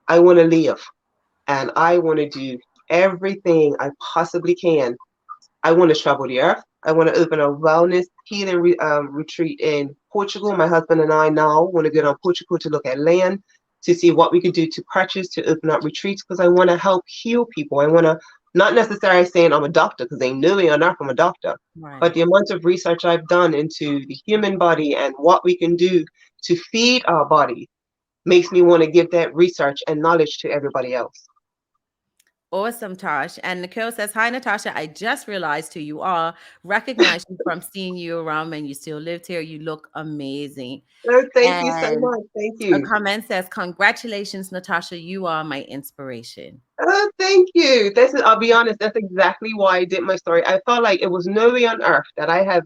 I want to live and I want to do everything I possibly can. I want to travel the earth. I want to open a wellness healing retreat in Portugal. My husband and I now want to go to Portugal to look at land, to see what we could do to purchase, to open up retreats, because I want to help heal people. I want to, not necessarily saying I'm a doctor, because they knew me enough, I'm a doctor, but Right. the amount of research I've done into the human body and what we can do to feed our body makes me want to give that research and knowledge to everybody else. Awesome, Tosh. And Nicole says, hi, Natasha. I just realized who you are. Recognize you from seeing you around when you still lived here. You look amazing. Oh, thank you so And much. Thank a you. comment says, congratulations, Natasha. You are my inspiration. Oh, thank you. I'll be honest, that's exactly why I did my story. I felt like it was no way on earth that I have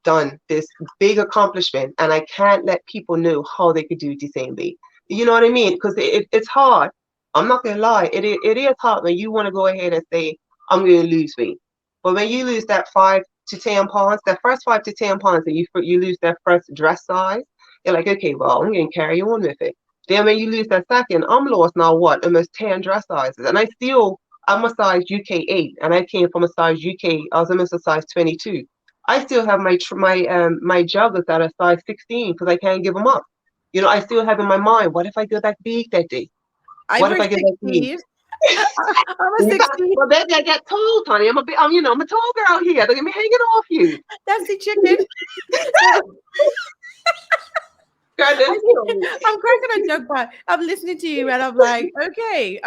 done this big accomplishment and I can't let people know how they could do it the same way. You know what I mean? Because it's hard. I'm not gonna lie. It is hard when you want to go ahead and say, I'm gonna lose weight. But when you lose that 5 to 10 pounds, that first 5 to 10 pounds, and you lose that first dress size, you're like, okay, well, I'm gonna carry on with it. Then when you lose that second, I'm lost now what? Almost 10 dress sizes. And I'm a size UK 8 and I came from a size UK, I was almost a size 22. I still have my joggers that are size 16 because I can't give them up. I still have in my mind, what if I go back big that day? I What if wear I go back big? 16. I'm a 16. Well, baby, I get tall, honey. I'm a tall girl here. Don't get me hanging off you. That's the chicken. So Girl, I don't I'm cracking a joke, but I'm listening to you and I'm like, okay,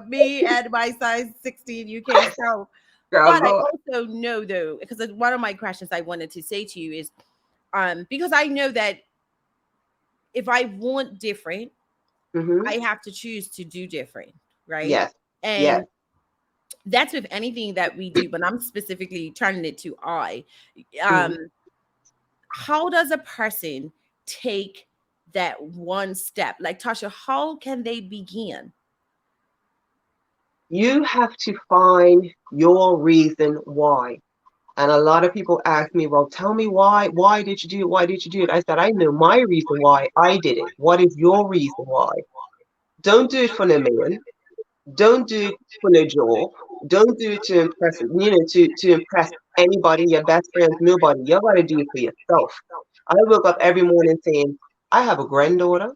me and my size 16 UK self. girl, But I Lord. also know though, because one of my questions I wanted to say to you is, because I know that if I want different, Mm-hmm. I have to choose to do different, right? Yes, yes. And that's with anything that we do, but I'm specifically turning it to I. Mm-hmm. Um, how does a person take that one step? Like Tasha, how can they begin? You have to find your reason why. And a lot of people ask me, well, tell me why. Why did you do it? Why did you do it? I said, I know my reason why I did it. What is your reason why? Don't do it for the man. Don't do it for the job. Don't do it to impress, to impress anybody, your best friends, nobody. You gotta do it for yourself. I wake up every morning saying, I have a granddaughter.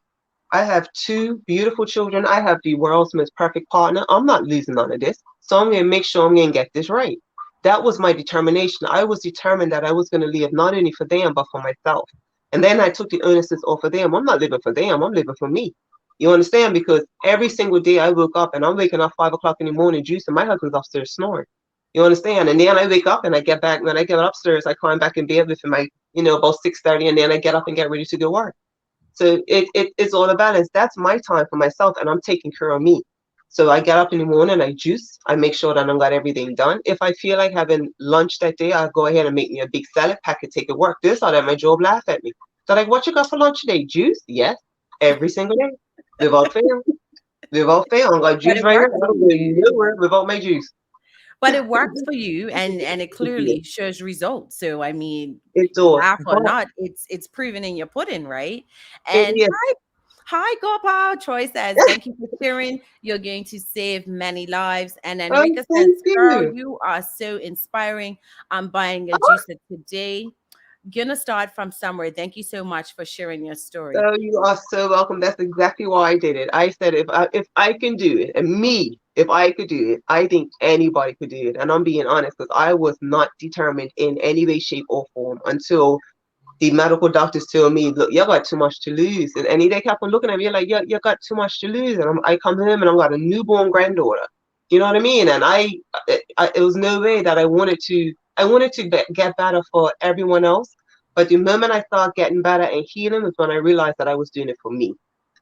I have 2 beautiful children. I have the world's most perfect partner. I'm not losing none of this. So I'm going to make sure I'm going to get this right. That was my determination. I was determined that I was going to live not only for them, but for myself. And then I took the onus off of them. I'm not living for them. I'm living for me. You understand? Because every single day I woke up and I'm waking up 5 o'clock in the morning juicing. My husband's upstairs snoring. You understand? And then I wake up and I get back. When I get upstairs, I climb back in bed with my, about 6:30, and then I get up and get ready to go work. So it's all a balance. That's my time for myself, and I'm taking care of me. So I get up in the morning, I juice, I make sure that I've got everything done. If I feel like having lunch that day, I'll go ahead and make me a big salad packet, take it work. This or that, my job laugh at me. They're like, what you got for lunch today? Juice? Yes, every single day, without fail. Without fail. I'm got But juice it right here. works I for don't go you. nowhere without my juice. But it works for you, and it It clearly does. shows results. So I mean, It does. laugh or But not, it's proven in your pudding, right? it And is. hi, Gopal. Troy says, thank you for sharing. You're going to save many lives. And Oh, Enrica says, thank girl, you. you are so inspiring. I'm buying a juicer today. Gonna start from somewhere. Thank you so much for sharing your story. Oh, you are so welcome. That's exactly why I did it. I said if I can do it, and me, if I could do it, I think anybody could do it. And I'm being honest because I was not determined in any way, shape, or form until the medical doctors tell me, look, you got too much to lose. And they kept on looking at me like, you got too much to lose. And I come home and I've got a newborn granddaughter. You know what I mean? And it was no way that I wanted to get better for everyone else. But the moment I started getting better and healing was when I realized that I was doing it for me.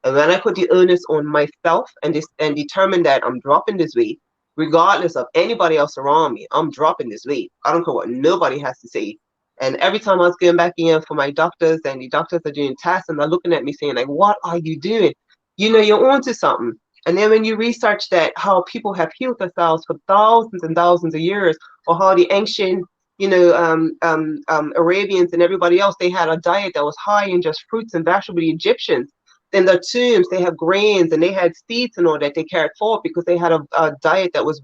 And when I put the onus on myself and determined that I'm dropping this weight, regardless of anybody else around me, I'm dropping this weight. I don't care what nobody has to say. And every time I was going back in for my doctors, and the doctors are doing tests, and they're looking at me saying, like, what are you doing? You're onto something. And then when you research that how people have healed themselves for thousands and thousands of years, or how the ancient, Arabians and everybody else, they had a diet that was high in just fruits and vegetables. The Egyptians, in their tombs, they have grains and they had seeds and all that they carried forward because they had a diet that was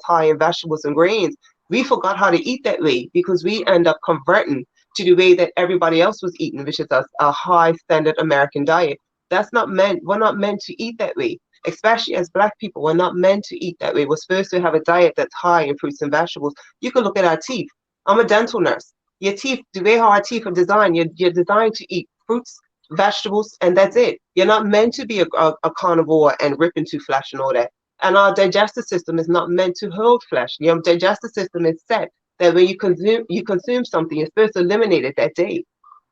high in vegetables and grains. We forgot how to eat that way because we end up converting to the way that everybody else was eating, which is a high standard American diet. We're not meant to eat that way. Especially as Black people, we're not meant to eat that way. We're supposed to have a diet that's high in fruits and vegetables. You can look at our teeth. I'm a dental nurse. Your teeth, the way how our teeth are designed, you're designed to eat fruits, vegetables, and that's it. You're not meant to be a carnivore and rip into flesh and all that. And our digestive system is not meant to hold flesh. Your digestive system is set that when you consume something, you're supposed to eliminate it that day.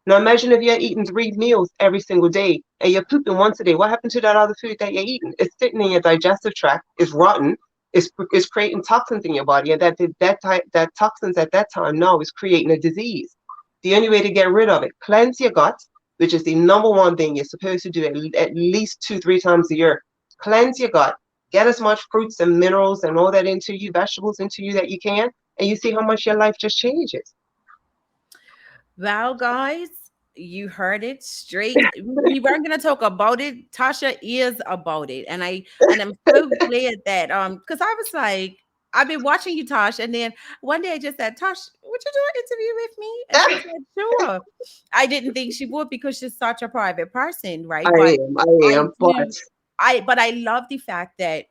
Now imagine if you're eating 3 meals every single day and you're pooping once a day. What happened to that other food that you're eating? It's sitting in your digestive tract. It's rotten. It's creating toxins in your body, and that toxins at that time now is creating a disease. The only way to get rid of it, cleanse your gut, which is the number one thing you're supposed to do at least 2-3 times a year. Cleanse your gut. Get as much fruits and minerals and all that into you, vegetables into you that you can, and you see how much your life just changes. Well, guys, you heard it straight. We weren't gonna talk about it. Tasha is about it, and I'm so glad that because I was like, I've been watching you, Tosh, and then one day I just said, Tosh, would you do an interview with me? And she said, sure. I didn't think she would because she's such a private person, I right? But I I am, but do, but I love the fact that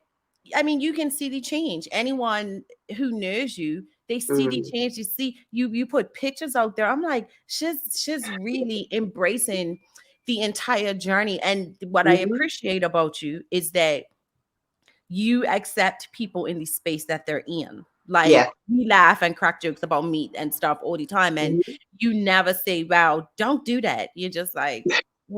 I mean, you can see the change. Anyone who knows you, they see the mm, change. You see, you put pictures out there. I'm like, she's really embracing the entire journey. And what I mhm, appreciate about you is that you accept people in the space that they're in. Like yeah. we laugh and crack jokes about meat and stuff all the time, and Mhm. you never say, "Wow, don't do that." You're just like,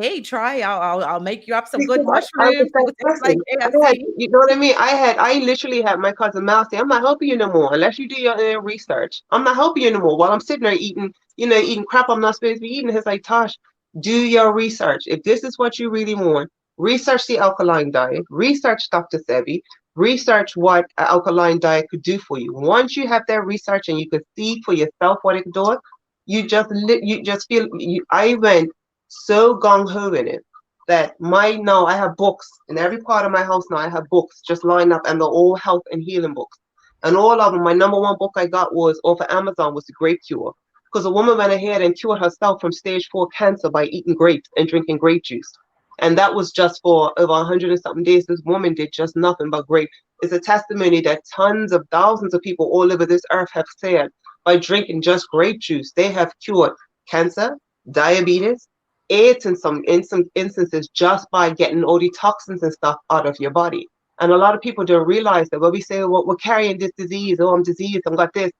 "Hey, try. I'll make you up some good Because I was mushrooms. that We'll taste like person. KFC." You know what I mean? I literally had my cousin Mouse say, I'm not helping you no more unless you do your own research. I'm not helping you no more while I'm sitting there eating, eating crap I'm not supposed to be eating. It's like, Tosh, do your research. If this is what you really want, research the alkaline diet, research Dr. Sebi, research what an alkaline diet could do for you. Once you have that research and you can see for yourself what it could do, you just feel I went so gung ho in it that now I have books in every part of my house. Now I have books just lined up, and they're all health and healing books. And all of them, my number one book I got was off of Amazon was The Grape Cure, because a woman went ahead and cured herself from stage 4 cancer by eating grapes and drinking grape juice. And that was just for over 100 and something days. This woman did just nothing but grape. It's a testimony that tons of thousands of people all over this earth have said by drinking just grape juice, they have cured cancer, diabetes, AIDS in some instances just by getting all the toxins and stuff out of your body. And a lot of people don't realize that when we say, well, we're carrying this disease, oh, I'm diseased, I've got this.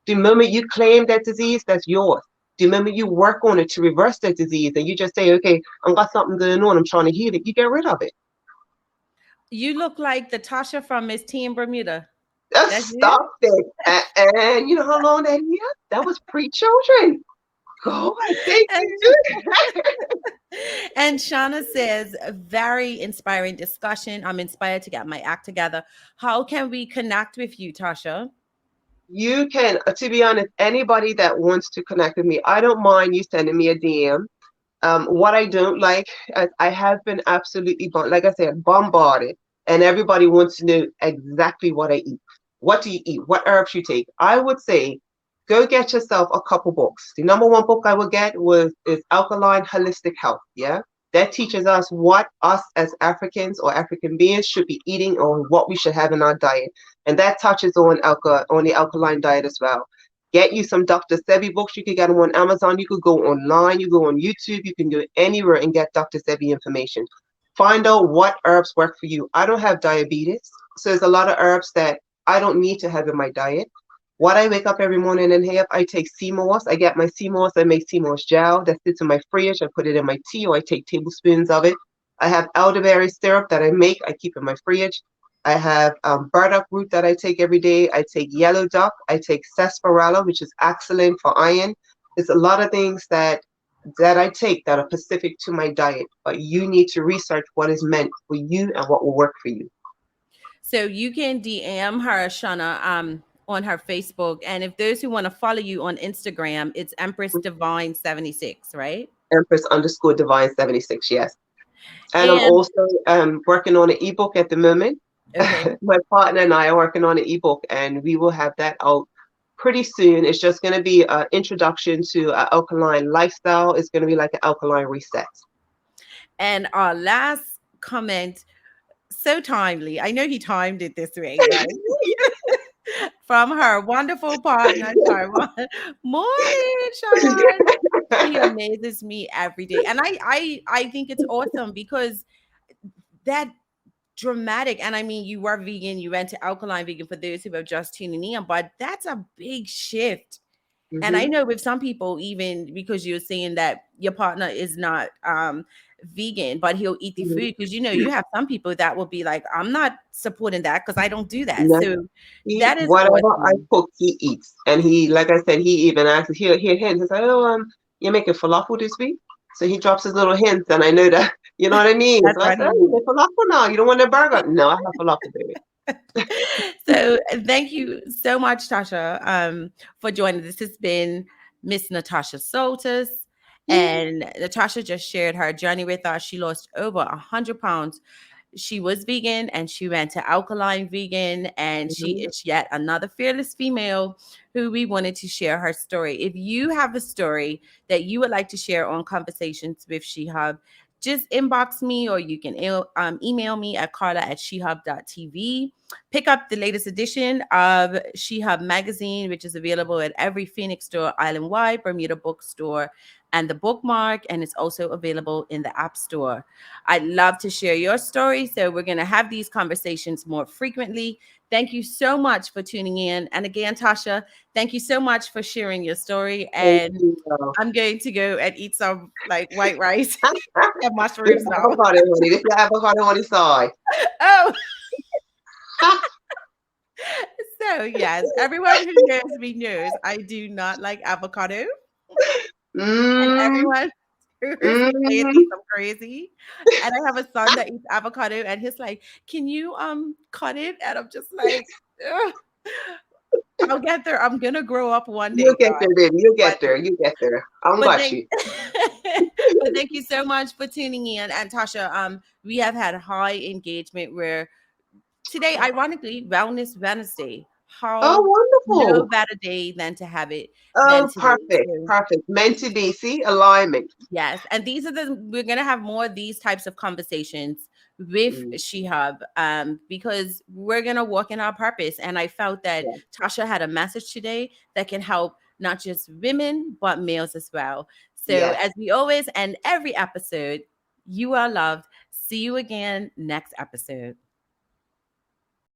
The moment you claim that disease, that's yours. The moment you work on it to reverse that disease and you just say, okay, I've got something going on, I'm trying to heal it, you get rid of it. You look like Natasha from Miss T in Bermuda. Just That's you. stop it. And you know how long that is? That was pre-children. God, thank And you. and Shauna says, very inspiring discussion. I'm inspired to get my act together. How can we connect with you, Tasha? You can, to be honest, anybody that wants to connect with me, I don't mind you sending me a DM. What I don't like, I have been absolutely, like I said, bombarded, and everybody wants to know exactly what I eat. What do you eat? What herbs you take? I would say, go get yourself a couple books. The number one book I would get is Alkaline Holistic Health. Yeah, that teaches us what us as Africans or African beings should be eating or what we should have in our diet, and that touches on the alkaline diet as well. Get you some Dr. Sebi books. You can get them on Amazon. You could go online. You go on YouTube. You can go anywhere and get Dr. Sebi information. Find out what herbs work for you. I don't have diabetes, so there's a lot of herbs that I don't need to have in my diet. What I wake up every morning and have, I take sea moss. I get my sea moss. I make sea moss gel that sits in my fridge. I put it in my tea, or I take tablespoons of it. I have elderberry syrup that I make. I keep in my fridge. I have burdock root that I take every day. I take yellow duck. I take sarsaparilla, which is excellent for iron. It's a lot of things that I take that are specific to my diet, but you need to research what is meant for you and what will work for you. So you can DM her, Shauna, on her Facebook. And if those who want to follow you on Instagram, it's Empress Divine 76, right? Empress underscore Divine 76, yes. And I'm And also working on an ebook at the moment. okay. My partner and I are working on an ebook, and we will have that out pretty soon. It's just going to be an introduction to an alkaline lifestyle. It's going to be like an alkaline reset. And our last comment, so timely. I know he timed it this way, right? From her wonderful partner, Sharman. Morning, Sharman. She amazes me every day. And I think it's awesome because that dramatic, and I mean, you were vegan, you went to alkaline vegan for those who are just tuning in, but that's a big shift. And I Hmm. know with some people, even because you're saying that your partner is not vegan, but he'll eat the food, because you know, you have some people that will be like, I'm not supporting that because I don't do that. No, So he that is whatever I awesome. cook, he eats, and he, like I said, he even asks. He hints. He's like, "Oh, you're making falafel this week," so he drops his little hints, and I know that you know what I mean. That's So I said, funny. "Oh, you make falafel now? You don't want a burger?" No, I have falafel, baby. So thank you so much, Tasha, for joining. This has been Miss Natasha Saltus. And Natasha just shared her journey with us. She lost over 100 pounds. She was vegan and she went to alkaline vegan, and she Mhm. is yet another fearless female who we wanted to share her story. If you have a story that you would like to share on Conversations with SheHUB, just inbox me, or you can email me at carla@shehub.tv. Pick up the latest edition of SheHUB magazine, which is available at every Phoenix store island-wide, Bermuda bookstore, and the Bookmark, and it's also available in the App Store. I'd love to share your story, so we're going to have these conversations more frequently. Thank you so much for tuning in. And again, Tasha, thank you so much for sharing your story. Thank And you. Girl. I'm going to go and eat some like white rice and This mushrooms now. avocado, honey. This is avocado on the side. Oh, so yes, everyone who knows me knows I do not like avocado. And Mm, everyone who hears me say it mm. thinks I'm crazy. And I have a son that eats avocado, and he's like, "Can you cut it?" And I'm just like, "Ugh, I'll get there. I'm gonna grow up one You'll day, get there, guys." baby. You'll But get there. You get there. I'm but got thank you. but thank you so much for tuning in. And Tasha, we have had high engagement where today, ironically, Wellness Wednesday. Oh, How no wonderful. better day than to have it than Oh, today. perfect. So Perfect. Meant to be. See, alignment. yes, and these are we're gonna have more of these types of conversations with Mm, SheHUB, because we're gonna walk in our purpose. And I felt that Tasha had a message today that can help not just women but males as well. So, Yes. as we always end every episode, you are loved. See you again next episode.